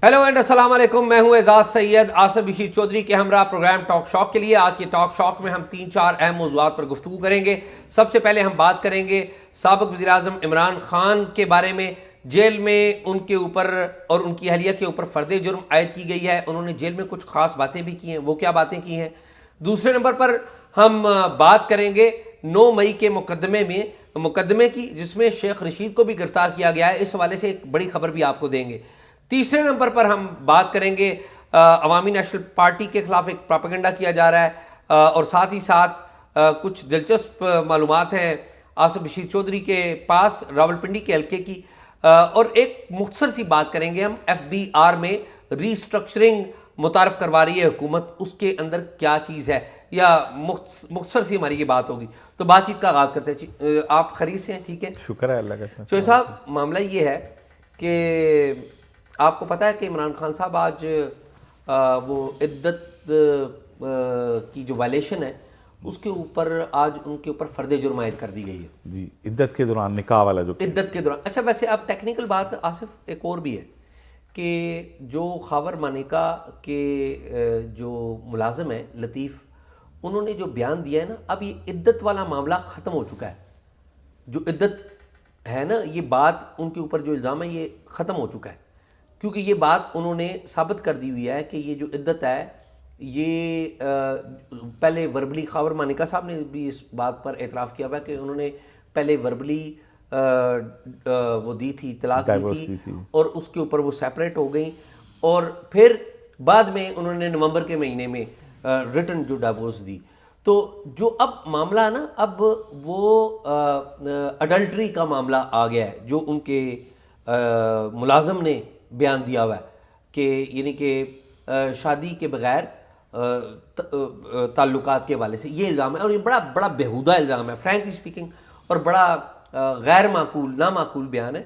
Hello and अस्सलाम वालेकुम। मैं हूं एजाज सैयद आसिफ बशीर चौधरी के हमरा प्रोग्राम टॉक शॉक के लिए। आज के टॉक शॉक में हम 3-4 अहम मौज़ूआत पर गुफ्तगू करेंगे। सबसे पहले हम बात करेंगे साबिक़ वज़ीर-ए-आज़म इमरान खान के बारे में। जेल में उनके ऊपर और उनकी अहलिया के ऊपर फ़र्द जुर्म आयद की गई है। उन्होंने जेल में कुछ ख़ास बातें भी की हैं, वो क्या बातें की हैं। दूसरे नंबर पर हम बात करेंगे 9 मई के मुकदमे की, जिसमें शेख रशीद को भी गिरफ्तार किया गया है। इस हवाले से एक बड़ी खबर भी आपको देंगे। तीसरे नंबर पर हम बात करेंगे अवामी नेशनल पार्टी के खिलाफ एक प्रोपेगेंडा किया जा रहा है और साथ ही साथ कुछ दिलचस्प मालूमात हैं आसिफ बशीर चौधरी के पास रावलपिंडी के हल्के की। और एक मुख्तसर सी बात करेंगे हम FBR में रीस्ट्रक्चरिंग मुतारफ़ करवा रही है हुकूमत, उसके अंदर क्या चीज़ है, या मुख्तसर सी हमारी ये बात होगी। तो बातचीत का आगाज़ करते हैं। आप खरीद से हैं? ठीक है, शुक्र है अल्लाह का। चौधरी साहब, मामला ये है कि आपको पता है कि इमरान खान साहब आज वो इद्दत की जो वायलेशन है उसके ऊपर आज उनके ऊपर फ़र्द जुर्म आयद कर दी गई है जी, इद्दत के दौरान निकाह वाला जो इद्दत के दौरान। अच्छा, वैसे अब टेक्निकल बात आसिफ एक और भी है कि जो खावर मानिका के जो मुलाजिम है लतीफ़, उन्होंने जो बयान दिया है ना, अब ये इद्दत वाला मामला ख़त्म हो चुका है। जो इद्दत है ना, ये बात उनके ऊपर जो इल्ज़ाम है ये ख़त्म हो चुका है, क्योंकि ये बात उन्होंने साबित कर दी हुई है कि ये जो इद्दत है ये पहले वर्बली खावर मानिका साहब ने भी इस बात पर एतराफ़ किया हुआ है कि उन्होंने पहले वर्बली वो दी थी, तलाक दी थी और उसके ऊपर वो सेपरेट हो गई, और फिर बाद में उन्होंने नवंबर के महीने में रिटन जो डाइवोर्स दी। तो जो अब मामला ना, अब वो अडल्ट्री का मामला आ गया है, जो उनके मुलाजम ने बयान दिया हुआ है कि यानी कि शादी के बगैर ताल्लुकात के हवाले से ये इल्ज़ाम है। और ये बड़ा बड़ा बेहुदा इल्ज़ाम है, फ्रैंकली स्पीकिंग, और बड़ा गैर माकूल, नामाकूल बयान है।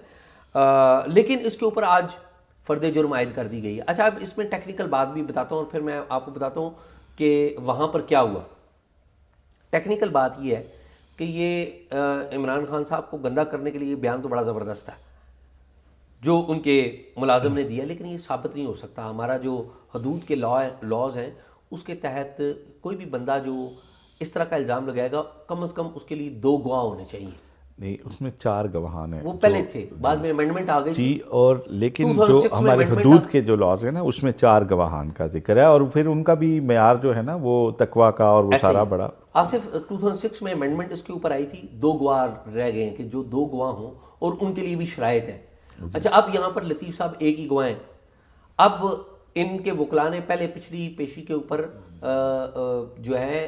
लेकिन इसके ऊपर आज फ़र्द जुर्म आयद कर दी गई है। अच्छा, अब इसमें टेक्निकल बात भी बताता हूँ और फिर मैं आपको बताता हूँ कि वहाँ पर क्या हुआ। टेक्निकल बात ये है कि ये इमरान खान साहब को गंदा करने के लिए बयान तो बड़ा ज़बरदस्त है जो उनके मुलाजिम ने दिया, लेकिन ये साबित नहीं हो सकता। हमारा जो हदूद के लॉज हैं उसके तहत कोई भी बंदा जो इस तरह का इल्ज़ाम लगाएगा, कम अज़ कम उसके लिए 2 गवाह होने चाहिए। नहीं, उसमें 4 गवाहान हैं। वो पहले थे, बाद में अमेंडमेंट आ गई जी, और लेकिन जो हमारे हदूद के जो लॉज हैं ना, उसमें 4 गवाहान का जिक्र है, और फिर उनका भी मेयार जो है ना वो तकवा का और वो सारा बड़ा। आसिफ 2006 में अमेंडमेंट इसके ऊपर आई थी, 2 गवाह रह गए हैं कि जो 2 गवाह हों और उनके लिए भी शराइत है। अच्छा, अब यहाँ पर लतीफ़ साहब एक ही गवाह हैं। अब इनके वकला ने पहले पिछली पेशी के ऊपर जो है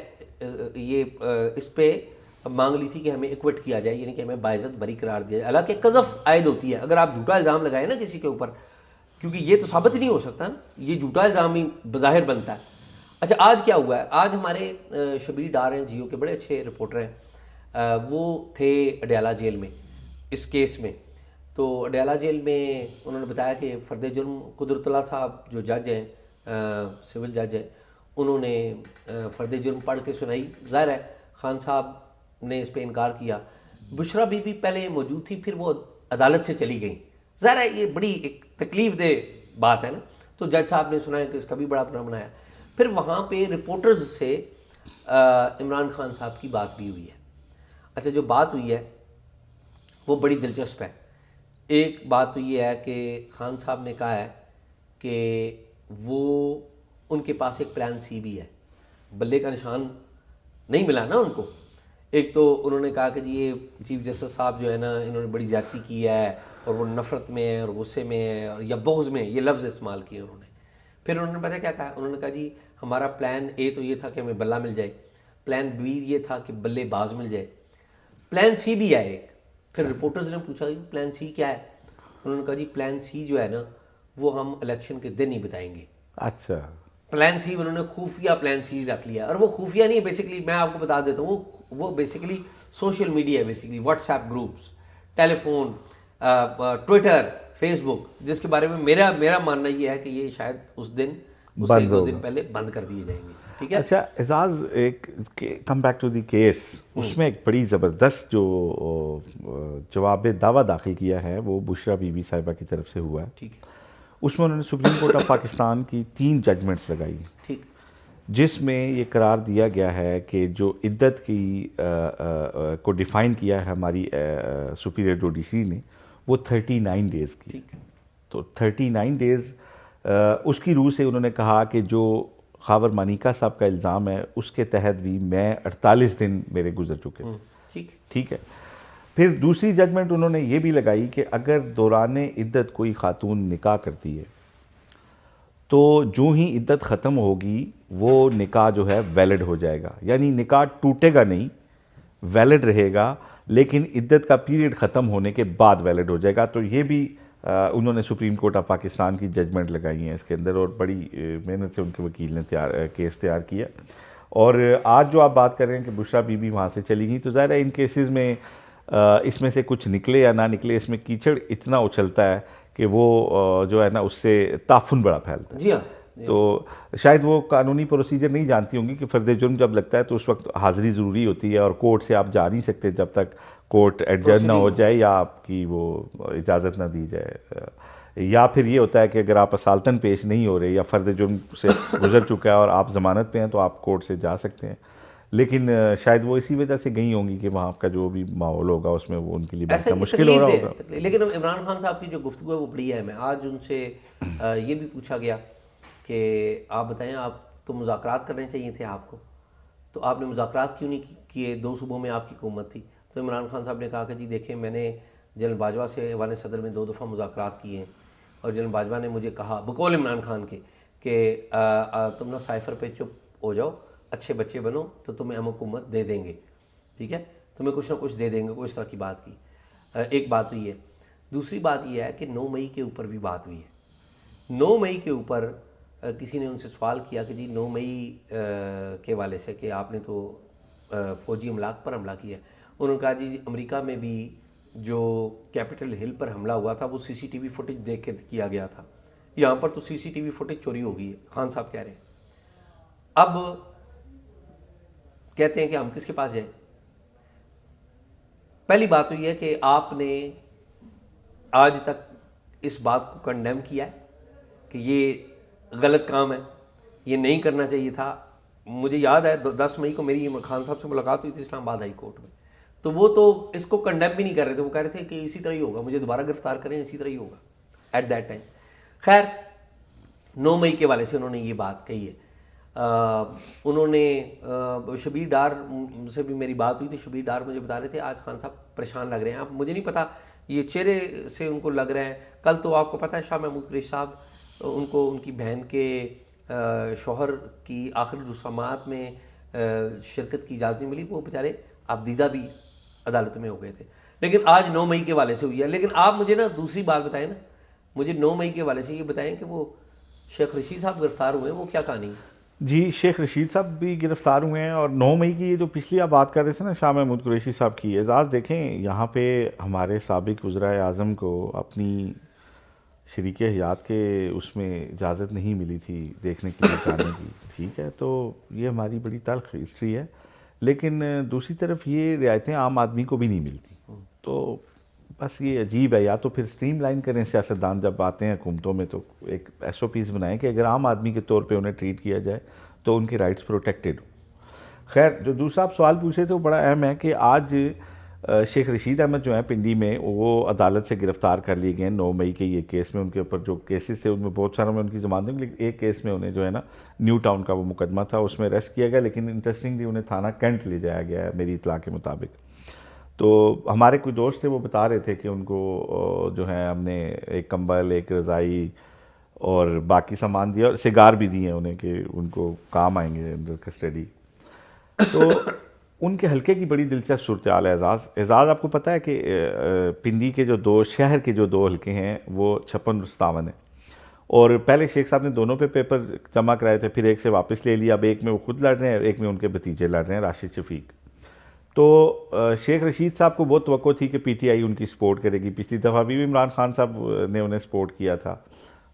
ये इस पे मांग ली थी कि हमें एक्विट किया जाए, यानी कि हमें बाइज़्ज़त बरी करार दिया जाए। हालांकि कज़फ़ आयद होती है अगर आप झूठा इल्ज़ाम लगाए ना किसी के ऊपर, क्योंकि ये तो साबित नहीं हो सकता ना, ये झूठा इल्ज़ाम ही बज़ाहिर बनता है। अच्छा, आज क्या हुआ है? आज हमारे शबीर डार हैं, जियो के बड़े अच्छे रिपोर्टर हैं, वो थे अडयाला जेल में इस केस में। तो अडयाला जेल में उन्होंने बताया कि फ़र्द जुर्म कुदरतुल्लाह साहब जो जज हैं, सिविल जज हैं, उन्होंने फ़र्द जुर्म पढ़ के सुनाई। ज़ाहिर है खान साहब ने इस पे इनकार किया। बुशरा बीबी पहले मौजूद थी, फिर वो अदालत से चली गई। ज़ाहिर है ये बड़ी एक तकलीफ़ दे बात है ना। तो जज साहब ने सुनाया कि इसका भी बड़ा प्रोग्राम बनाया। फिर वहाँ पे रिपोर्टर्स से इमरान खान साहब की बात भी हुई है। अच्छा, जो बात हुई है वो बड़ी दिलचस्प है। एक बात तो ये है कि खान साहब ने कहा है कि वो उनके पास एक प्लान C भी है। बल्ले का निशान नहीं मिला ना उनको। एक तो उन्होंने कहा कि जी ये चीफ जस्टिस साहब जो है ना, इन्होंने बड़ी ज़्यादती की है और वो नफ़रत में है और गुस्से में है और या बुग़्ज़ में, ये लफ्ज़ इस्तेमाल किए उन्होंने। फिर उन्होंने पता क्या कहा? उन्होंने कहा जी हमारा प्लान A तो ये था कि हमें बल्ला मिल जाए, प्लान B ये था कि बल्लेबाज मिल जाए, प्लान C भी है एक। फिर रिपोर्टर्स ने पूछा जी प्लान C क्या है? उन्होंने कहा जी प्लान C जो है ना वो हम इलेक्शन के दिन ही बताएंगे। अच्छा, प्लान C उन्होंने खुफिया प्लान C रख लिया, और वो खुफिया नहीं है बेसिकली, मैं आपको बता देता हूँ, वो बेसिकली सोशल मीडिया है, basically WhatsApp groups, telephone, Twitter, Facebook, जिसके बारे में मेरा मानना ये है कि ये शायद उस दिन उससे 1-2 दिन पहले बंद कर दिए जाएंगे। ठीक है। अच्छा एजाज, एक come back to the case, उसमें एक बड़ी ज़बरदस्त जो जवाब दावा दाखिल किया है वो बुशरा बीबी साहिबा की तरफ से हुआ है। ठीक है। उसमें उन्होंने सुप्रीम कोर्ट ऑफ पाकिस्तान की 3 जजमेंट्स लगाई, ठीक, जिसमें ये करार दिया गया है कि जो इद्दत की को डिफ़ाइन किया है हमारी सुपीरियर जुडिशरी ने, वो 39 डेज़ की। ठीक, तो 39 डेज़ उसकी रूह से उन्होंने कहा कि जो खावर मानिका साहब का इल्ज़ाम है उसके तहत भी मैं 48 दिन मेरे गुजर चुके थे। ठीक, ठीक है। फिर दूसरी जजमेंट उन्होंने ये भी लगाई कि अगर दौरान इद्दत कोई खातून निकाह करती है तो जो ही इद्दत ख़त्म होगी वो निकाह जो है वैलिड हो जाएगा, यानी निकाह टूटेगा नहीं, वैलिड रहेगा, लेकिन इद्दत का पीरियड ख़त्म होने के बाद वैलिड हो जाएगा। तो ये भी उन्होंने सुप्रीम कोर्ट ऑफ पाकिस्तान की जजमेंट लगाई है इसके अंदर, और बड़ी मेहनत से उनके वकील ने केस तैयार किया। और आज जो आप बात कर रहे हैं कि बुशरा बीबी वहाँ से चली गई, तो ज़ाहिर है इन केसेस में इसमें से कुछ निकले या ना निकले, इसमें कीचड़ इतना उछलता है कि वो जो है ना उससे ताफुन बड़ा फैलता है। जी हाँ। तो शायद वो कानूनी प्रोसीजर नहीं जानती होंगी कि फ़र्द जुर्म जब लगता है तो उस वक्त हाज़िरी ज़रूरी होती है, और कोर्ट से आप जा नहीं सकते जब तक कोर्ट एडजर्न ना हो जाए या आपकी वो इजाज़त ना दी जाए। या फिर ये होता है कि अगर आप असालतन पेश नहीं हो रहे या फ़र्द जुर्म से गुजर चुका है और आप ज़मानत पे हैं तो आप कोर्ट से जा सकते हैं। लेकिन शायद वो इसी वजह से गई होंगी कि वहाँ का जो भी माहौल होगा उसमें वो उनके लिए बहुत मुश्किल हो रहा होगा। लेकिन इमरान खान साहब की जो गुफ्तगू है वो बड़ी है। मैं आज उनसे ये भी पूछा गया कि आप बताएं, आप तो मुज़ाकरात करने चाहिए थे आपको, तो आपने मुज़ाकरात क्यों नहीं किए? 2 सूबों में आपकी हुकूमत थी। तो इमरान खान साहब ने कहा कि जी देखें, मैंने जनरल बाजवा से ऐवान सदर में 2 दफ़ा मुज़ाकरात किए हैं, और जनरल बाजवा ने मुझे कहा बकौल इमरान खान के कि तुम ना साइफ़र पे चुप हो जाओ, अच्छे बच्चे बनो तो तुम्हें हम हुकूमत दे देंगे, ठीक है, तुम्हें कुछ ना कुछ दे देंगे। कोई इस तरह की बात की। एक बात हुई है। दूसरी बात यह है कि 9 मई के ऊपर भी बात हुई है। 9 मई के ऊपर किसी ने उनसे सवाल किया कि जी 9 मई के वाले से कि आपने तो फ़ौजी अमलाक पर हमला किया। उन्होंने कहा जी अमेरिका में भी जो कैपिटल हिल पर हमला हुआ था वो CCTV फुटेज देख के किया गया था, यहाँ पर तो CCTV फुटेज चोरी हो गई है। खान साहब कह रहे हैं, अब कहते हैं कि हम किसके पास जाएं? पहली बात तो यह है कि आपने आज तक इस बात को कंडेम किया है कि ये गलत काम है, ये नहीं करना चाहिए था। मुझे याद है 10 मई को मेरी खान साहब से मुलाकात हुई थी इस्लामाबाद हाई कोर्ट में, तो वो तो इसको कंडेम भी नहीं कर रहे थे। वो कह रहे थे कि इसी तरह ही होगा, मुझे दोबारा गिरफ्तार करें इसी तरह ही होगा एट दैट टाइम। खैर 9 मई के वाले से उन्होंने ये बात कही है। उन्होंने शबीर डार से भी मेरी बात हुई थी। शबीर डार मुझे बता रहे थे आज खान साहब परेशान लग रहे हैं। अब मुझे नहीं पता ये चेहरे से उनको लग रहे हैं। कल तो आपको पता है शाह महमूद कुरैशी साहब, उनको उनकी बहन के शौहर की आखिरी रस्मात में शिरकत की इजाज़त नहीं मिली, वो बेचारे आबदीदा भी अदालत में हो गए थे। लेकिन आज 9 मई के वाले से हुई है। लेकिन आप मुझे ना दूसरी बात बताएं ना, मुझे 9 मई के वाले से ये बताएं कि वो शेख रशीद साहब गिरफ्तार हुए हैं, वो क्या कहानी है? जी, शेख रशीद साहब भी गिरफ़्तार हुए हैं। और 9 मई की ये जो पिछली आप बात कर रहे थे ना शाह महमूद कुरैशी साहब की, एजाज़ देखें यहाँ पे हमारे साबिक़ वज़ीर आज़म को अपनी शरीक हयात के उसमें इजाज़त नहीं मिली थी देखने के लिए जाने की, ठीक है, तो ये हमारी बड़ी तल्ख़ हिस्ट्री है। लेकिन दूसरी तरफ ये रियायतें आम आदमी को भी नहीं मिलती, तो बस ये अजीब है। या तो फिर स्ट्रीमलाइन करें सियासतदान जब आते हैं हुकूमतों में, तो एक SOPs बनाएं कि अगर आम आदमी के तौर पे उन्हें ट्रीट किया जाए तो उनके राइट्स प्रोटेक्टेड हो। खैर, जो दूसरा आप सवाल पूछे थे वो बड़ा अहम है कि आज शेख रशीद अहमद जो है पिंडी में, वो अदालत से गिरफ़्तार कर लिए गए 9 मई के ये केस में। उनके ऊपर जो केसेस थे उनमें बहुत सारों में उनकी ज़मानत थी, लेकिन एक केस में उन्हें जो है ना न्यू टाउन का वो मुकदमा था उसमें अरेस्ट किया गया। लेकिन इंटरेस्टिंगली उन्हें थाना कैंट ले जाया गया है मेरी इत्तला के मुताबिक। तो हमारे कोई दोस्त थे वो बता रहे थे कि उनको जो है हमने एक कंबल, एक रज़ाई और बाकी सामान दिया, और सिगार भी दिए उन्हें कि उनको काम आएंगे अंडर कस्टडी। तो उनके हल्के की बड़ी दिलचस्प सूरत हाल है। एजाज़ आपको पता है कि पिंडी के जो शहर के जो 2 हल्के हैं वो 56 57 है, और पहले शेख साहब ने दोनों पे पेपर जमा कराए थे, फिर एक से वापस ले लिया। अब एक में वो खुद लड़ रहे हैं, एक में उनके भतीजे लड़ रहे हैं, राशिद शफीक। तो शेख रशीद साहब को बहुत तवक्को थी कि PTI उनकी सपोर्ट करेगी। पिछली दफ़ा भी इमरान खान साहब ने उन्हें सपोर्ट किया था,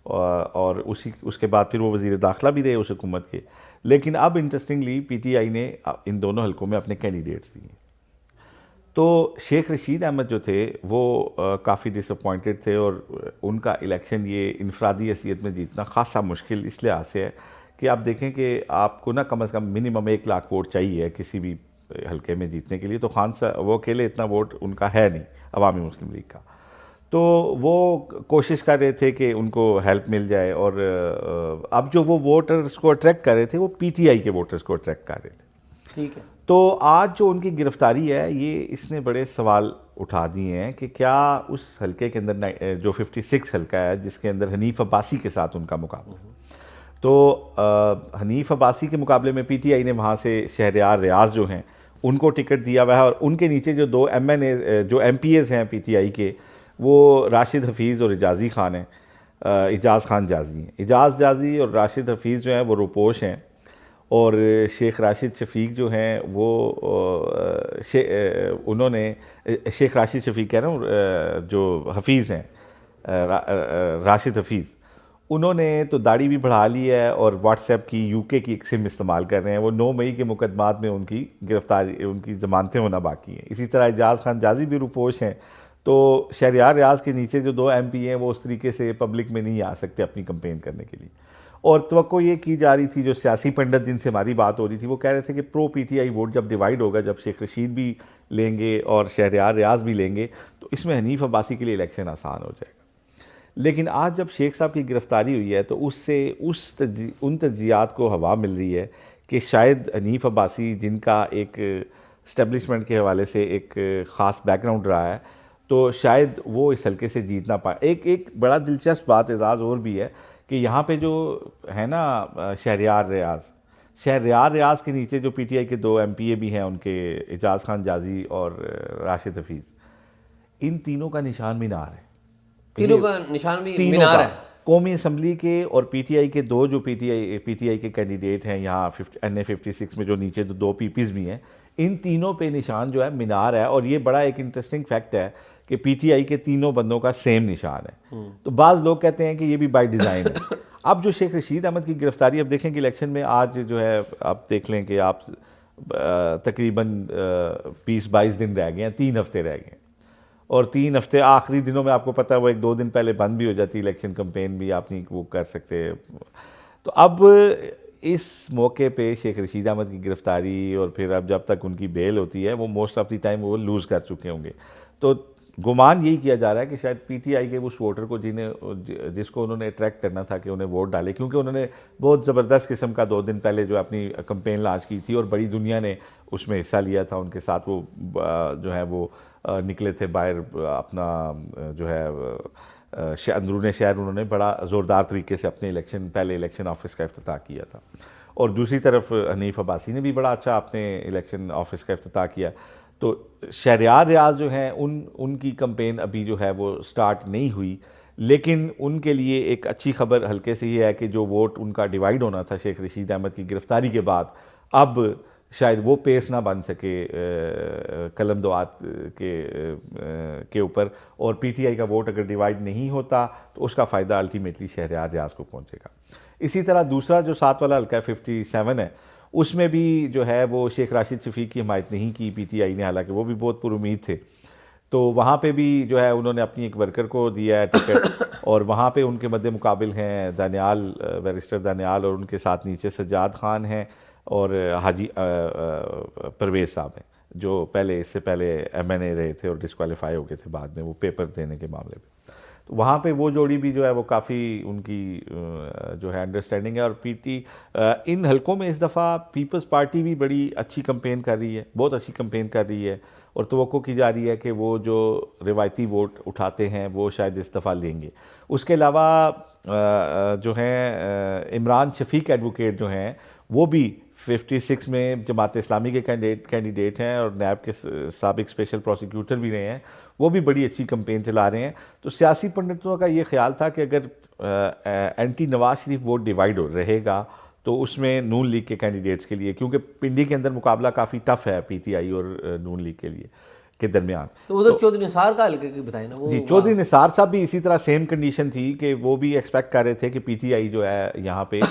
और उसके बाद फिर वो वज़ीर दाखिला भी रहे उस हुकूमत के। लेकिन अब इंटरेस्टिंगली PTI ने इन दोनों हलकों में अपने कैंडिडेट्स दिए। तो शेख रशीद अहमद जो थे वो काफ़ी डिसअपॉइंटेड थे, और उनका इलेक्शन ये इनफरादी हैसियत में जीतना खासा मुश्किल इस लिहाज से है कि आप देखें कि आपको ना कम से कम मिनिमम 1 लाख वोट चाहिए किसी भी हल्के में जीतने के लिए। तो खान साहब वो अकेले इतना वोट उनका है नहीं अवामी मुस्लिम लीग का, तो वो कोशिश कर रहे थे कि उनको हेल्प मिल जाए। और अब जो वो वोटर्स को अट्रैक्ट कर रहे थे वो पीटीआई के वोटर्स को अट्रैक्ट कर रहे थे। ठीक है। तो आज जो उनकी गिरफ्तारी है ये इसने बड़े सवाल उठा दिए हैं कि क्या उस हल्के के अंदर जो 56 हल्का है जिसके अंदर हनीफ अब्बासी के साथ उनका मुकाबला, तो हनीफ अब्बासी के मुकाबले में पीटीआई ने वहाँ से शहरयार रियाज जो हैं उनको टिकट दिया हुआ है, और उनके नीचे जो 2 MNA जो MPAs हैं पीटीआई के, वो राशिद हफीज़ और इजाज़ी खान हैं, इजाज़ खान जाजी हैं। इजाज़ जाजी और राशिद हफीज़ जो हैं वो रुपोश हैं, और शेख राशिद शफीक जो हैं वो उन्होंने शेख राशिद शफीक कह रहा हूँ, जो हफीज़ हैं राशिद हफीज़, उन्होंने तो दाढ़ी भी बढ़ा ली है और व्हाट्सएप की यूके की एक सिम इस्तेमाल कर रहे हैं। वो 9 मई के मुकदमात में उनकी गिरफ्तारी, उनकी ज़मानतें होना बाकी हैं। इसी तरह इजाज़ खान जाजी भी रुपोश हैं। तो शहरयार रियाज के नीचे जो 2 MP हैं वो उस तरीके से पब्लिक में नहीं आ सकते अपनी कंपेन करने के लिए। और तवक्को ये की जा रही थी, जो सियासी पंडित जिनसे हमारी बात हो रही थी वो कह रहे थे कि प्रो पीटीआई वोट जब डिवाइड होगा, जब शेख रशीद भी लेंगे और शहरयार रियाज भी लेंगे, तो इसमें हनीफ अब्बासी के लिए इलेक्शन आसान हो जाएगा। लेकिन आज जब शेख साहब की गिरफ्तारी हुई है तो उससे उन तज्जियात को हवा मिल रही है कि शायद हनीफ अब्बासी, जिनका एक इस्टेब्लिशमेंट के हवाले से एक ख़ास बैकग्राउंड रहा है, तो शायद वो इस हल्के से जीत ना पाए। एक बड़ा दिलचस्प बात एजाज़ और भी है कि यहाँ पे जो है ना शहरयार रियाज के नीचे जो पीटीआई के 2 MPA भी हैं उनके, इजाज़ खान जाजी और राशिद हफीज़, इन तीनों का निशान मीनार है। तीनों का निशान भी मीनार है। कौमी असम्बली के और पीटीआई के 2 जो पीटीआई के कैंडिडेट हैं यहाँ NA 56 में, जो नीचे 2 PPs भी हैं, इन तीनों पे निशान जो है मीनार है। और ये बड़ा एक इंटरेस्टिंग फैक्ट है कि पीटीआई के तीनों बंदों का सेम निशान है। तो बाज़ लोग कहते हैं कि ये भी बाय डिज़ाइन है। अब जो शेख रशीद अहमद की गिरफ्तारी, अब देखें कि इलेक्शन में आज जो है, आप देख लें कि आप तकरीबन 20-22 दिन रह गए हैं, 3 हफ्ते रह गए हैं, और 3 हफ्ते आखिरी दिनों में आपको पता है वो 1-2 दिन पहले बंद भी हो जाती है इलेक्शन कंपेन भी, आप नहीं वो कर सकते। तो अब इस मौके पे शेख रशीद अहमद की गिरफ्तारी, और फिर अब जब तक उनकी बेल होती है वो मोस्ट ऑफ द टाइम वो लूज़ कर चुके होंगे। तो गुमान यही किया जा रहा है कि शायद पीटीआई के उस वोटर को जिसको उन्होंने अट्रैक्ट करना था कि उन्हें वोट डाले, क्योंकि उन्होंने बहुत ज़बरदस्त किस्म का 2 दिन पहले जो अपनी कंपेन लॉन्च की थी और बड़ी दुनिया ने उसमें हिस्सा लिया था उनके साथ। वो जो है वो निकले थे बाहर, अपना जो है अंदरूनी शहर उन्होंने बड़ा ज़ोरदार तरीके से अपने पहले इलेक्शन ऑफिस का इफ्तिताह किया था। और दूसरी तरफ हनीफ अब्बासी ने भी बड़ा अच्छा अपने इलेक्शन ऑफिस का इफ्तिताह किया। तो शहरयार रियाज जो हैं उनकी कंपेन अभी जो है वो स्टार्ट नहीं हुई, लेकिन उनके लिए एक अच्छी खबर हल्के से ये है कि जो वोट उनका डिवाइड होना था शेख रशीद अहमद की गिरफ्तारी के बाद, अब शायद वो पेस ना बन सके कलम दुआत के ऊपर, और पीटीआई का वोट अगर डिवाइड नहीं होता तो उसका फ़ायदा अल्टीमेटली शहरयार रियाज को पहुंचेगा। इसी तरह दूसरा जो 7 वाला हल्का 57 है, उसमें भी जो है वो शेख राशिद शफीक की हिमायत नहीं की पीटीआई ने, हालांकि वो भी बहुत पुरुमीद थे। तो वहाँ पे भी जो है उन्होंने अपनी एक वर्कर को दिया है टिकट, और वहाँ पे उनके मद्दे मुकाबिल हैं दानियाल, बैरिस्टर दानियाल, और उनके साथ नीचे सज्जाद खान हैं और हाजी परवेज़ साहब हैं, जो इससे पहले MNA रहे थे और डिस्क्वालीफाई हो गए थे बाद में वो पेपर देने के मामले में। तो वहाँ पे वो जोड़ी भी जो है वो काफ़ी उनकी जो है अंडरस्टैंडिंग है। और इन हलकों में इस दफ़ा पीपल्स पार्टी भी बड़ी अच्छी कंपेन कर रही है, बहुत अच्छी कंपेन कर रही है, और तवक्को की जा रही है कि वो जो रिवायती वोट उठाते हैं वो शायद इस दफ़ा लेंगे। उसके अलावा जो हैं इमरान शफीक एडवोकेट जो हैं वो भी 56 में जमात इस्लामी के कैंडिडेट हैं और नैब के साबिक स्पेशल प्रोसिक्यूटर भी रहे हैं, वो भी बड़ी अच्छी कंपेन चला रहे हैं। तो सियासी पंडितों का ये ख्याल था कि अगर anti Nawaz Sharif vote divide रहेगा तो उसमें नून लीग के कैंडिडेट्स के लिए, क्योंकि पिंडी के अंदर मुकाबला काफ़ी टफ है पीटीआई और नून लीग के लिए, के दरमियान। तो उधर चौधरी निसार का हल्के की बताए ना वो। जी, चौधरी निसार साहब भी इसी तरह सेम कंडीशन थी कि वो भी एक्सपेक्ट कर रहे थे कि पीटीआई जो है यहाँ पे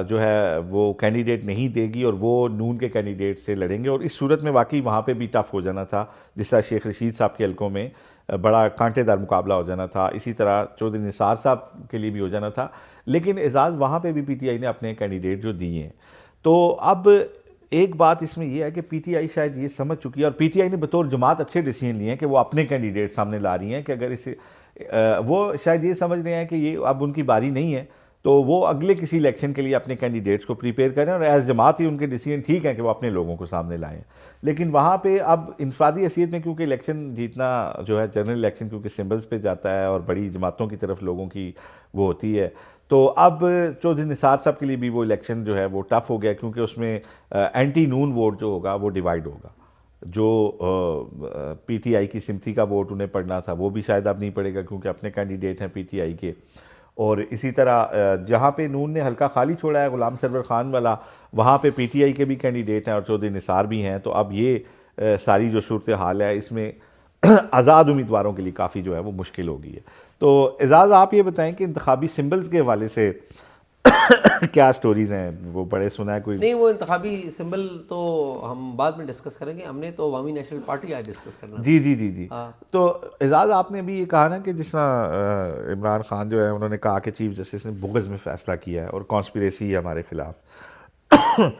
जो है वो कैंडिडेट नहीं देगी और वो नून के कैंडिडेट से लड़ेंगे, और इस सूरत में वाकई वहाँ पे भी टफ हो जाना था, जिस तरह शेख रशीद साहब के हल्कों में बड़ा कांटेदार मुकाबला हो जाना था, इसी तरह चौधरी निसार साहब के लिए भी हो जाना था। लेकिन एजाज़ वहाँ पे भी पीटीआई ने अपने कैंडिडेट जो दिए हैं। तो अब एक बात इसमें यह है कि पीटीआई शायद ये समझ चुकी है, और पीटीआई ने बतौर जमात अच्छे डिसीजन लिए हैं कि वो अपने कैंडिडेट सामने ला रही हैं कि अगर इसे वो शायद ये समझ रहे हैं कि ये अब उनकी बारी नहीं है, तो वो अगले किसी इलेक्शन के लिए अपने कैंडिडेट्स को प्रिपेयर करें, और एज जमात ही उनके डिसीजन ठीक है कि वो अपने लोगों को सामने लाएं। लेकिन वहाँ पे अब इंफरादी हैसियत में, क्योंकि इलेक्शन जीतना जो है जनरल इलेक्शन क्योंकि सिंबल्स पे जाता है और बड़ी जमातों की तरफ लोगों की वो होती है, तो अब चौधरी निसार साहब के लिए भी वो इलेक्शन जो है वो टफ हो गया, क्योंकि उसमें एंटी नून वोट जो होगा वो डिवाइड होगा। जो पीटीआई की सिम्पथी का वोट उन्हें पड़ना था वो भी शायद अब नहीं पड़ेगा, क्योंकि अपने कैंडिडेट हैं पीटीआई के। और इसी तरह जहाँ पे नून ने हल्का खाली छोड़ा है गुलाम सरवर खान वाला, वहाँ पे पीटीआई के भी कैंडिडेट हैं और चौधरी निसार भी हैं। तो अब ये सारी जो सूरत हाल है इसमें आज़ाद उम्मीदवारों के लिए काफ़ी जो है वो मुश्किल हो गई है। तो एजाज़ आप ये बताएं कि इंतखाबी सिंबल्स के हवाले से क्या स्टोरीज हैं, वो बड़े सुना है कोई? नहीं, वो इंतखाबी सिंबल तो हम बाद में डिस्कस करेंगे, हमने तो अवामी नेशनल पार्टी आज डिस्कस करना। जी जी जी जी। तो एजाज़ आपने भी ये कहा ना कि जिस तरह इमरान खान जो है उन्होंने कहा कि चीफ जस्टिस ने बुग़्ज़ में फ़ैसला किया है और कॉन्स्पिरेसी है हमारे ख़िलाफ़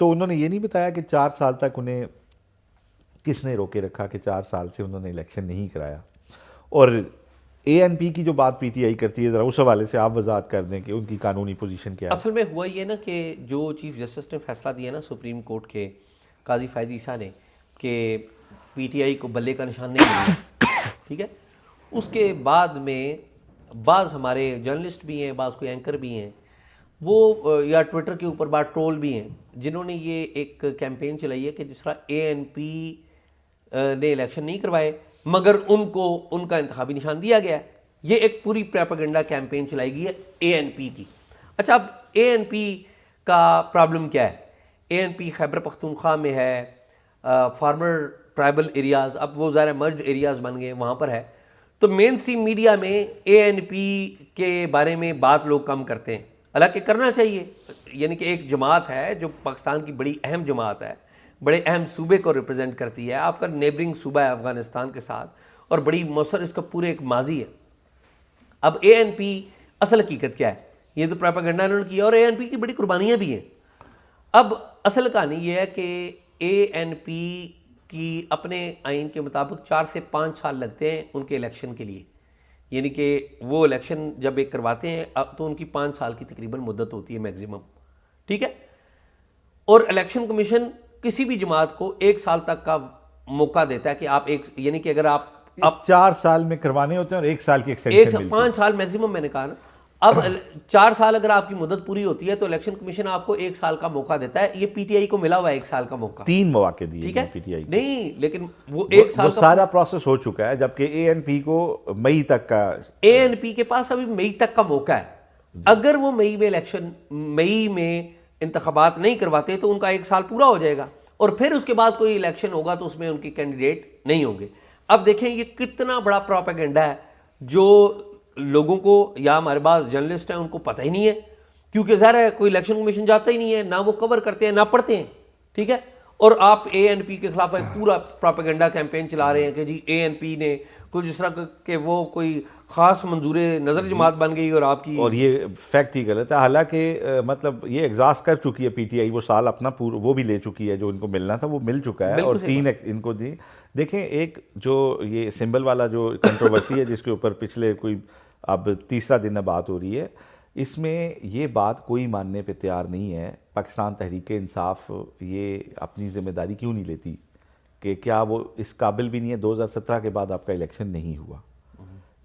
तो उन्होंने ये नहीं बताया कि 4 साल तक उन्हें किसने रोके रखा, कि 4 साल से उन्होंने इलेक्शन नहीं कराया। और एएनपी की जो बात पीटीआई करती है, ज़रा उस हवाले से आप वजाहत कर दें कि उनकी कानूनी पोजीशन क्या है। असल में हुआ ये ना कि जो चीफ जस्टिस ने फैसला दिया ना सुप्रीम कोर्ट के काजी फैज़ ईसा ने कि पीटीआई को बल्ले का निशान नहीं मिला, ठीक है, उसके बाद में बाज़ हमारे जर्नलिस्ट भी हैं, बाज़ कोई एंकर भी हैं, वो या ट्विटर के ऊपर बात ट्रोल भी हैं, जिन्होंने ये एक कैंपेन चलाई है कि जिस तरह एएनपी ने इलेक्शन नहीं करवाए मगर उनको उनका इंतखाबी निशान दिया गया है। ये एक पूरी प्रोपेगेंडा कैंपेन चलाई गई है एएनपी की। अच्छा, अब एएनपी का प्रॉब्लम क्या है? एएनपी खैबर पख्तूनख्वा में है, फार्मर ट्राइबल एरियाज़, अब वो ज़रा मर्ज एरियाज़ बन गए, वहाँ पर है। तो मेन स्ट्रीम मीडिया में एएनपी के बारे में बात लोग कम करते हैं, हालांकि करना चाहिए। यानी कि एक जमात है जो पाकिस्तान की बड़ी अहम जमात है, बड़े अहम सूबे को रिप्रेजेंट करती है, आपका नेबरिंग सूबा है अफ़गानिस्तान के साथ, और बड़ी मौसर इसका पूरे एक माजी है। अब एएनपी असल हकीकत क्या है? ये तो प्रोपेगेंडा इन्होंने किया और एएनपी की बड़ी कुर्बानियाँ भी हैं। अब असल कहानी ये है कि एएनपी की अपने आइन के मुताबिक 4 से 5 साल लगते हैं उनके इलेक्शन के लिए, यानी कि वो इलेक्शन जब एक करवाते हैं तो उनकी 5 साल की तकरीबन मुद्दत होती है मैक्सिमम, ठीक है। और इलेक्शन कमीशन किसी भी जमात को 1 साल तक का मौका देता है कि आप एक, यानी कि अगर आप 4 साल में करवाने होते हैं और 1 साल की एक्सटेंशन 5 साल मैक्सिमम, मैंने कहा ना। अब 4 साल अगर आपकी मुद्दत पूरी होती है तो इलेक्शन कमीशन आपको 1 साल का मौका देता है। ये पीटीआई को मिला हुआ है 1 साल का मौका, 3 मौके दिए, ठीक है पीटीआई नहीं, लेकिन वो 1 साल का सारा प्रोसेस हो चुका है, जबकि एएनपी को मई तक का, एएनपी के पास अभी मई तक का मौका है। अगर वो मई में इंतखाबात नहीं करवाते तो उनका 1 साल पूरा हो जाएगा और फिर उसके बाद कोई इलेक्शन होगा तो उसमें उनके कैंडिडेट नहीं होंगे। अब देखें ये कितना बड़ा प्रोपेगेंडा है जो लोगों को, या हमारे पास जर्नलिस्ट हैं उनको पता ही नहीं है, क्योंकि ज़ाहिर है कोई इलेक्शन कमीशन जाता ही नहीं है, ना वो कवर करते हैं ना पढ़ते हैं, ठीक है। और आप एएनपी के खिलाफ एक पूरा प्रोपेगेंडा कैंपेन चला रहे हैं कि जी एएनपी ने कुछ जिस तरह के वो कोई ख़ास मंजूर नज़र जमात बन गई और आपकी, और ये फैक्ट ही गलत है। हालांकि मतलब ये एग्जॉस्ट कर चुकी है पीटीआई, वो साल अपना पूरा वो भी ले चुकी है, जो इनको मिलना था वो मिल चुका है, और 3 इनको दी। देखें, एक जो ये सिंबल वाला जो कंट्रोवर्सी है जिसके ऊपर पिछले कोई अब 3रा दिन बात हो रही है, इसमें ये बात कोई मानने पे तैयार नहीं है। पाकिस्तान तहरीक इंसाफ ये अपनी जिम्मेदारी क्यों नहीं लेती कि क्या वो इस काबिल भी नहीं है? 2017 के बाद आपका इलेक्शन नहीं हुआ,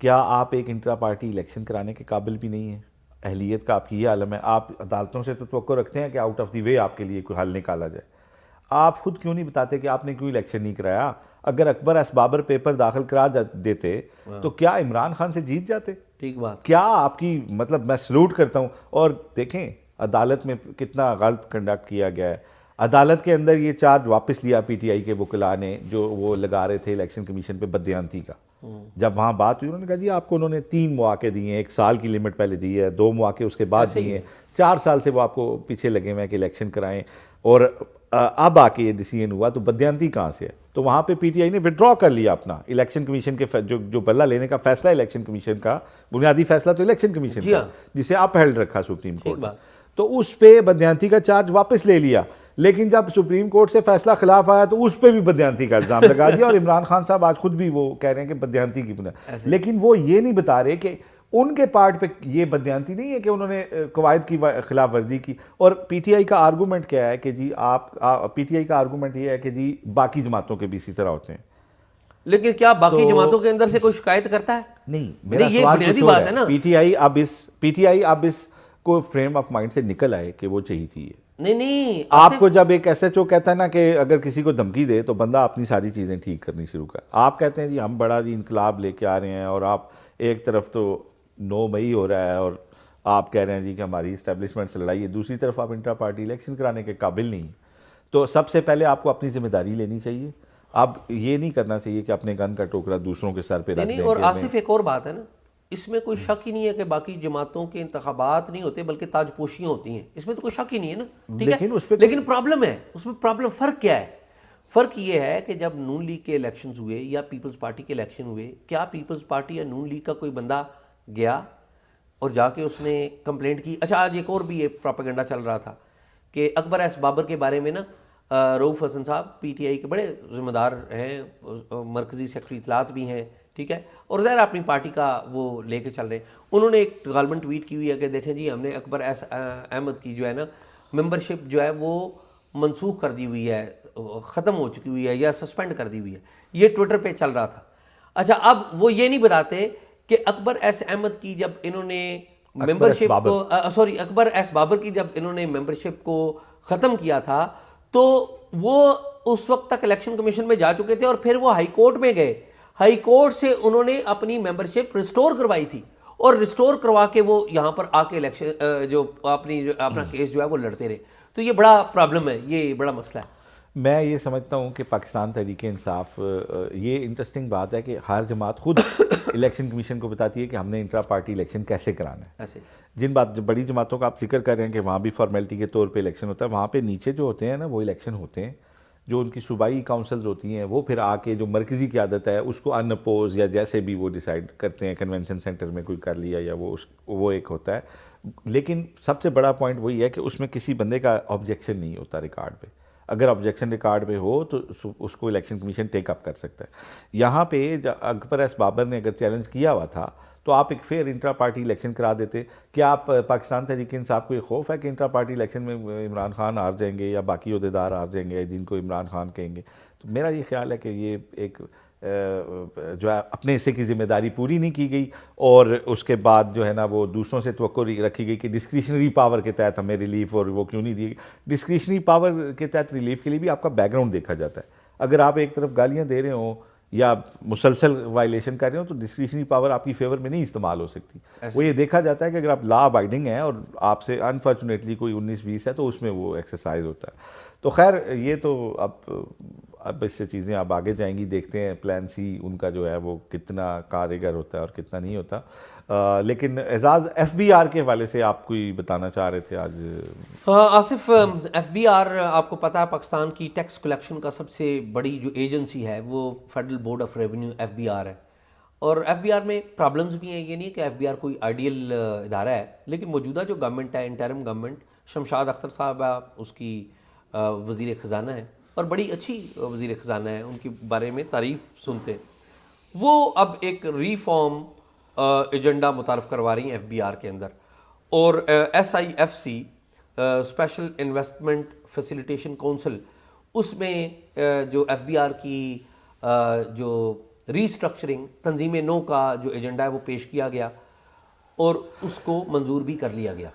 क्या आप एक इंट्रा पार्टी इलेक्शन कराने के काबिल भी नहीं है? अहलियत का आपकी ये आलम है, आप अदालतों से तो तवक्को रखते हैं कि आउट ऑफ द वे आपके लिए कोई हल निकाला जाए। आप खुद क्यों नहीं बताते कि आपने क्यों इलेक्शन नहीं कराया? अगर अकबर एस बाबर पेपर दाखिल करा देते तो क्या इमरान खान से जीत जाते? ठीक बात। क्या आपकी मतलब, मैं सलूट करता हूँ। और देखें अदालत में कितना गलत कंडक्ट किया गया है। अदालत के अंदर ये चार्ज वापस लिया पीटीआई के वकला ने, जो वो लगा रहे थे इलेक्शन कमीशन पे बदयांती का। जब वहाँ बात हुई उन्होंने कहा जी आपको उन्होंने 3 मौके दिए हैं, 1 साल की लिमिट पहले दी है, 2 मौके उसके बाद दिए हैं, 4 साल से वो आपको पीछे लगे हुए हैं कि इलेक्शन कराएं, और अब आके ये डिसीजन हुआ, तो बदयांती कहाँ से है? तो वहाँ पे पीटीआई ने विड्रॉ कर लिया अपना इलेक्शन कमीशन के जो बल्ला लेने का फैसला, इलेक्शन कमीशन का बुनियादी फैसला तो इलेक्शन कमीशन का, जिसे अपहेल्ड रखा सुप्रीम कोर्ट ने, तो उस पे बदयांती का चार्ज वापस ले लिया। लेकिन जब सुप्रीम कोर्ट से फैसला खिलाफ आया तो उस पर भी बदयांती का इल्जाम लगा दिया, और इमरान खान साहब आज खुद भी वो कह रहे हैं कि बदयांती की बुनियाद, लेकिन वो ये नहीं बता रहे कि उनके पार्ट पे ये बदयांती नहीं है कि उन्होंने कवायद की खिलाफ वर्जी की। और पीटीआई का आर्गूमेंट क्या है कि जी पीटीआई का आर्गूमेंट ये है कि जी बाकी जमातों के भी इसी तरह होते हैं। लेकिन क्या बाकी जमातों के अंदर से कोई शिकायत करता है? नहीं, मेरा ये बुनियादी बात है ना। पीटीआई अब इस को फ्रेम ऑफ माइंड से निकल आए कि वो चाहिए थी। नहीं, आपको जब एक एसएचओ कहता है ना कि अगर किसी को धमकी दे तो बंदा अपनी सारी चीज़ें ठीक करनी शुरू कर, आप कहते हैं जी हम बड़ा जी इनकलाब लेके आ रहे हैं, और आप एक तरफ तो 9 मई हो रहा है और आप कह रहे हैं जी कि हमारी इस्टेब्लिशमेंट से लड़ाई है, दूसरी तरफ आप इंट्रा पार्टी इलेक्शन कराने के काबिल नहीं। तो सबसे पहले आपको अपनी जिम्मेदारी लेनी चाहिए। अब ये नहीं करना चाहिए कि अपने गन का टोकरा दूसरों के सर पे रख दें। और आसिफ एक और बात है ना, इसमें कोई शक ही नहीं है कि बाकी जमातों के इंतखाबात नहीं होते बल्कि ताजपोशियाँ होती हैं, इसमें तो कोई शक ही नहीं है ना, ठीक है। लेकिन प्रॉब्लम है, उसमें प्रॉब्लम, फ़र्क क्या है? फ़र्क ये है कि जब नून लीग के इलेक्शन हुए या पीपल्स पार्टी के इलेक्शन हुए, क्या पीपल्स पार्टी या नून लीग का कोई बंदा गया और जाके उसने कंप्लेंट की? अच्छा, आज एक और भी ये प्रोपेगेंडा चल रहा था कि अकबर एस बाबर के बारे में ना, रऊफ़ हसन साहब पीटीआई के बड़े ज़िम्मेदार हैं, मरकज़ी सेक्रेटरी इत्तलात भी हैं, ठीक है, और ज़ाहिर अपनी पार्टी का वो लेके चल रहे हैं। उन्होंने एक गालमन ट्वीट की हुई है कि देखें जी हमने अकबर एस अहमद की जो है ना मेंबरशिप जो है वो मनसूख कर दी हुई है, ख़त्म हो चुकी हुई है या सस्पेंड कर दी हुई है, ये ट्विटर पे चल रहा था। अच्छा, अब वो ये नहीं बताते कि अकबर एस अहमद की जब इन्होंने मेंबरशिप को अकबर एस बाबर की जब इन्होंने मेंबरशिप को ख़त्म किया था तो वो उस वक्त तक इलेक्शन कमीशन में जा चुके थे और फिर वो हाई कोर्ट में गए, हाई कोर्ट से उन्होंने अपनी मेंबरशिप रिस्टोर करवाई थी, और रिस्टोर करवा के वो यहाँ पर आके इलेक्शन जो अपना केस जो है वो लड़ते रहे। तो ये बड़ा प्रॉब्लम है, ये बड़ा मसला है। मैं ये समझता हूँ कि पाकिस्तान तहरीक इंसाफ, ये इंटरेस्टिंग बात है कि हर जमात खुद इलेक्शन कमीशन को बताती है कि हमने इंट्रा पार्टी इलेक्शन कैसे कराना है। ऐसे बड़ी जमातों का आप जिक्र कर रहे हैं कि वहाँ भी फॉर्मेलिटी के तौर पे इलेक्शन होता है, वहाँ पे नीचे जो होते हैं ना वो इलेक्शन होते हैं, जो उनकी सूबाई काउंसिल्स होती हैं वो फिर आके जो मरकज़ी की आदत है उसको अनअपोज या जैसे भी वो डिसाइड करते हैं, कन्वेंशन सेंटर में कोई कर लिया या वो एक होता है। लेकिन सबसे बड़ा पॉइंट वही है कि उसमें किसी बंदे का ऑब्जेक्शन नहीं होता रिकॉर्ड पे। अगर ऑब्जेक्शन रिकॉर्ड पे हो तो उसको इलेक्शन कमीशन टेक अप कर सकता है। यहाँ पे अकबर एस बाबर ने अगर चैलेंज किया हुआ था तो आप एक फेयर इंट्रा पार्टी इलेक्शन करा देते। क्या आप पाकिस्तान तहरीक इंसाफ को ये खौफ है कि इंट्रा पार्टी इलेक्शन में इमरान खान हार जाएंगे या बाकी अहदेदार हार जाएंगे जिनको इमरान खान कहेंगे? तो मेरा ये ख्याल है कि ये एक जो है अपने हिस्से की जिम्मेदारी पूरी नहीं की गई, और उसके बाद जो है ना वो दूसरों से तवक्को रखी गई कि डिस्क्रिशनरी पावर के तहत हमें रिलीफ, और वो क्यों नहीं दी। डिस्क्रिशनरी पावर के तहत रिलीफ के लिए भी आपका बैकग्राउंड देखा जाता है। अगर आप एक तरफ गालियाँ दे रहे हो या मुसलसल वायलेशन कर रहे हो तो डिस्क्रिशनरी पावर आपकी फेवर में नहीं इस्तेमाल हो सकती। वो ये देखा जाता है कि अगर आप लॉ अबाइडिंग हैं और आपसे अनफॉर्चुनेटली कोई 19-20 है तो उसमें वो एक्सरसाइज होता है। तो खैर ये तो अब इससे चीज़ें अब आगे जाएंगी, देखते हैं प्लान सी उनका जो है वो कितना कारगर होता है और कितना नहीं होता। लेकिन एजाज़ FBR के हवाले से आप कोई बताना चाह रहे थे आज? हाँ आसिफ, FBR आपको पता है पाकिस्तान की टैक्स कलेक्शन का सबसे बड़ी जो एजेंसी है वो federal board of revenue FBR है। और FBR में प्रॉब्लम्स भी हैं, ये नहीं है कि FBR कोई आइडियल इदारा है, लेकिन मौजूदा जो गवर्नमेंट है, इंटरिम गवर्नमेंट, शमशाद अख्तर साहब उसकी वज़ीर ख़जाना है और बड़ी अच्छी वज़ीर ख़जाना है, उनके बारे में तारीफ़ सुनते हैं। वो अब एक रिफॉर्म एजेंडा मुतारफ़ करवा रही हैं FBR के अंदर, और SIFC special investment facilitation council, उसमें जो FBR की जो रीस्ट्रक्चरिंग तंजीम नो का जो एजेंडा है वो पेश किया गया और उसको मंजूर भी कर लिया गया।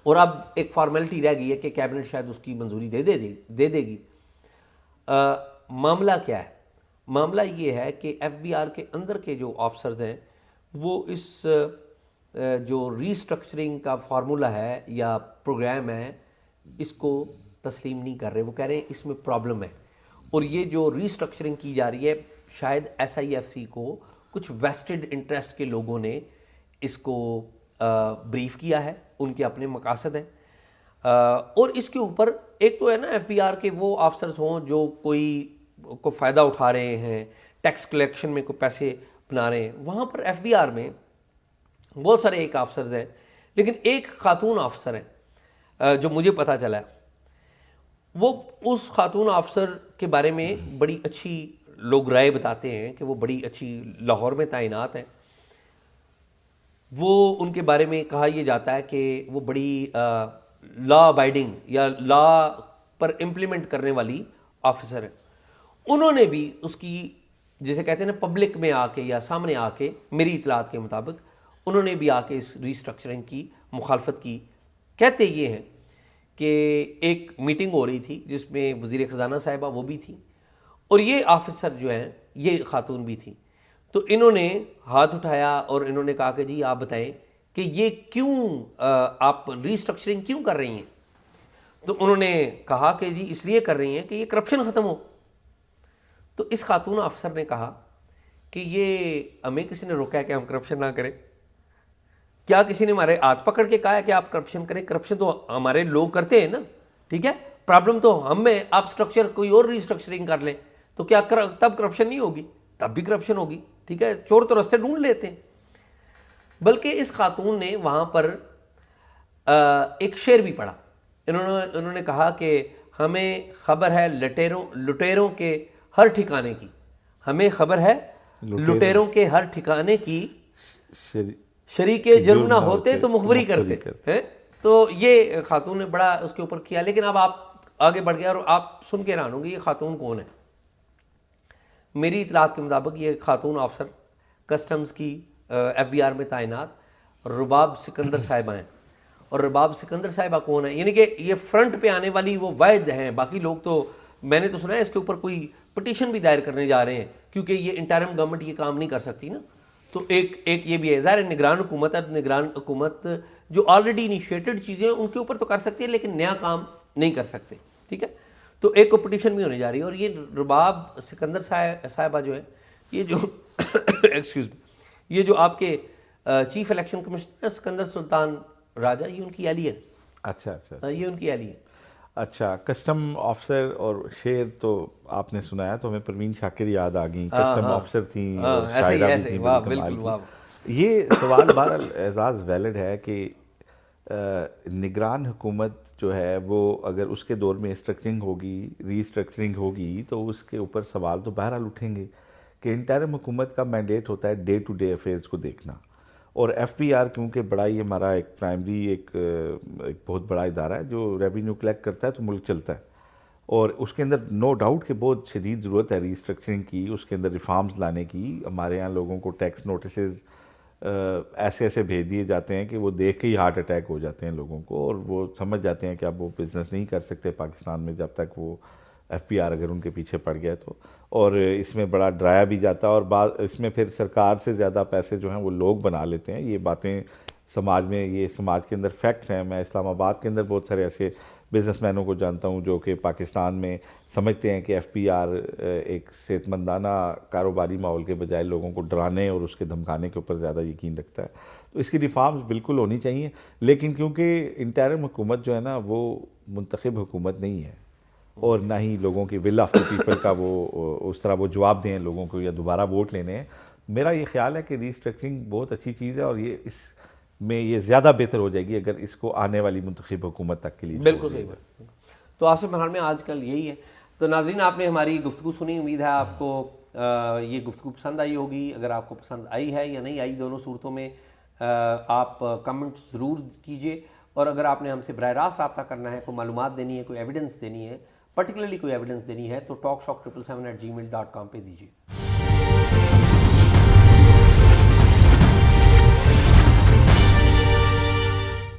और अब एक फॉर्मेलिटी रह गई है कि कैबिनेट शायद उसकी मंजूरी दे देगी। मामला क्या है? मामला ये है कि FBR के अंदर के जो ऑफिसर्स हैं वो इस जो रीस्ट्रक्चरिंग का फार्मूला है या प्रोग्राम है, इसको तस्लीम नहीं कर रहे, वो कह रहे हैं इसमें प्रॉब्लम है। और ये जो रीस्ट्रक्चरिंग की जा रही है, शायद SIFC को कुछ वेस्टेड इंटरेस्ट के लोगों ने इसको ब्रीफ किया है, उनके अपने मकासद हैं। और इसके ऊपर एक तो है ना FBR के वो अफसर्स हों जो को फ़ायदा उठा रहे हैं, टैक्स कलेक्शन में कोई पैसे बना रहे हैं। वहाँ पर FBR में बहुत सारे एक अफसर्स हैं, लेकिन एक खातून अफसर है जो मुझे पता चला है, वो उस खातून अफसर के बारे में बड़ी अच्छी लोग राय बताते हैं कि वो बड़ी अच्छी लाहौर में तैनात है। वो उनके बारे में कहा यह जाता है कि वो बड़ी लॉ अबाइडिंग या लॉ पर इम्प्लीमेंट करने वाली ऑफिसर है। उन्होंने भी उसकी, जिसे कहते हैं ना, पब्लिक में आके या सामने आके, मेरी इतलात के मुताबिक उन्होंने भी आके इस रीस्ट्रक्चरिंग की मुखालफत की। कहते ये हैं कि एक मीटिंग हो रही थी जिसमें वज़ीर ख़जाना साहिबा वो भी थी और ये ऑफिसर जो हैं ये खातून भी थी। तो इन्होंने हाथ उठाया और इन्होंने कहा कि जी आप बताएं कि ये क्यों आप रीस्ट्रक्चरिंग क्यों कर रही हैं। तो उन्होंने कहा कि जी इसलिए कर रही हैं कि ये करप्शन ख़त्म हो। तो इस खातून अफसर ने कहा कि ये हमें किसी ने रोका है कि हम करप्शन ना करें? क्या किसी ने हमारे हाथ पकड़ के कहा है कि आप करप्शन करें? करप्शन तो हमारे लोग करते हैं ना, ठीक है। प्रॉब्लम तो हम में, आप स्ट्रक्चर कोई और रीस्ट्रक्चरिंग कर लें तो क्या तब करप्शन नहीं होगी? तब भी करप्शन होगी, ठीक है। चोर तो रास्ते ढूंढ लेते हैं। बल्कि इस खातून ने वहाँ पर एक शेर भी पढ़ा। उन्होंने कहा कि हमें खबर है लुटेरों के हर ठिकाने की, हमें खबर है लुटेरों के हर ठिकाने की, शरीके जुर्म ना होते तो मुखबरी करते हैं। तो ये खातून ने बड़ा उसके ऊपर किया। लेकिन अब आप आगे बढ़ गए और आप सुन के हैरान होंगे ये खातून कौन है। मेरी इतलात के मुताबिक ये खातून अफसर कस्टम्स की FBR में तैनात रुबाब सिकंदर साहिबा हैं। और रुबाब सिकंदर साहिबा कौन है? यानी कि ये फ्रंट पे आने वाली वो वाहिद हैं। बाकी लोग तो, मैंने तो सुना है इसके ऊपर कोई पिटीशन भी दायर करने जा रहे हैं, क्योंकि ये इंटरिम गवर्नमेंट ये काम नहीं कर सकती ना। तो एक ये भी है, ज़ाहिर निगरान हुकूमत है। निगरान हुकूमत जो ऑलरेडी इनिशिएटेड चीज़ें हैं उनके ऊपर तो कर सकती है, लेकिन नया काम नहीं कर सकते, ठीक है। तो एक कॉम्पिटिशन भी होने जा रही है। और ये रुबाब सिकंदर साहिबा जो है, ये जो एक्सक्यूज़ मी, ये जो आपके chief election commissioner Sikandar Sultan Raja, ये उनकी अली है। अच्छा, ये उनकी अली है। अच्छा, कस्टम ऑफिसर और शेर तो आपने सुनाया तो हमें परवीन शाकिर याद आ गई। कस्टम ऑफिसर थी और शायरा भी थी, बड़ी कमाल की। ये सवाल बहरहाल एजाज वैलिड है कि निगरान हुकूमत जो है वो अगर उसके दौर में स्ट्रक्चरिंग होगी, रीस्ट्रक्चरिंग होगी, तो उसके ऊपर सवाल तो बहरहाल उठेंगे कि इंटरिम हुकूमत का मैंडेट होता है डे टू डे अफेयर्स को देखना। और FBR क्योंकि बड़ा ही हमारा एक प्राइमरी एक बहुत बड़ा इदारा है जो रेवेन्यू कलेक्ट करता है तो मुल्क चलता है। और उसके अंदर नो डाउट कि बहुत शदीद ज़रूरत है रीस्ट्रक्चरिंग की, उसके अंदर रिफॉर्म्स लाने की। हमारे यहाँ लोगों को टैक्स नोटिसेस ऐसे भेज दिए जाते हैं कि वो देख के ही हार्ट अटैक हो जाते हैं लोगों को, और वो समझ जाते हैं कि अब वो बिज़नेस नहीं कर सकते पाकिस्तान में जब तक वो FBR अगर उनके पीछे पड़ गया तो। और इसमें बड़ा डराया भी जाता है, और बाद इसमें फिर सरकार से ज़्यादा पैसे जो हैं वो लोग बना लेते हैं। ये बातें समाज में, ये समाज के अंदर फैक्ट्स हैं। मैं इस्लामाबाद के अंदर बहुत सारे ऐसे बिज़नेसमैनों को जानता हूँ जो कि पाकिस्तान में समझते हैं कि FBR एक सेहतमंदाना कारोबारी माहौल के बजाय लोगों को डराने और उसके धमकाने के ऊपर ज़्यादा यकीन रखता है। तो इसकी रिफॉर्म्स बिल्कुल होनी चाहिए, लेकिन क्योंकि इंटरिम हुकूमत जो है ना वो मुंतखब हुकूमत नहीं है, और ना ही लोगों की विल ऑफ द पीपल का वो उस तरह वो जवाब दें लोगों को या दोबारा वोट लेने हैं। मेरा ये ख्याल है कि रीस्ट्रक्चरिंग बहुत अच्छी चीज़ है, और ये इसमें ये ज़्यादा बेहतर हो जाएगी अगर इसको आने वाली मुंतखब हुकूमत तक के लिए। बिल्कुल सही बात। तो आसिफ बहरहाल में आजकल यही है। तो नाज़रीन, आपने हमारी गुफ्तगू सुनी, उम्मीद है आपको ये गुफ्तगू पसंद आई होगी। अगर आपको पसंद आई है या नहीं आई, दोनों सूरतों में आप कमेंट ज़रूर कीजिए। और अगर आपने हमसे बराह रास्त रब्ता करना है, कोई मालूमात देनी है, कोई एविडेंस देनी है, पर्टिकुलरली कोई एविडेंस देनी है, तो talkshock777@gmail.com पे दीजिए।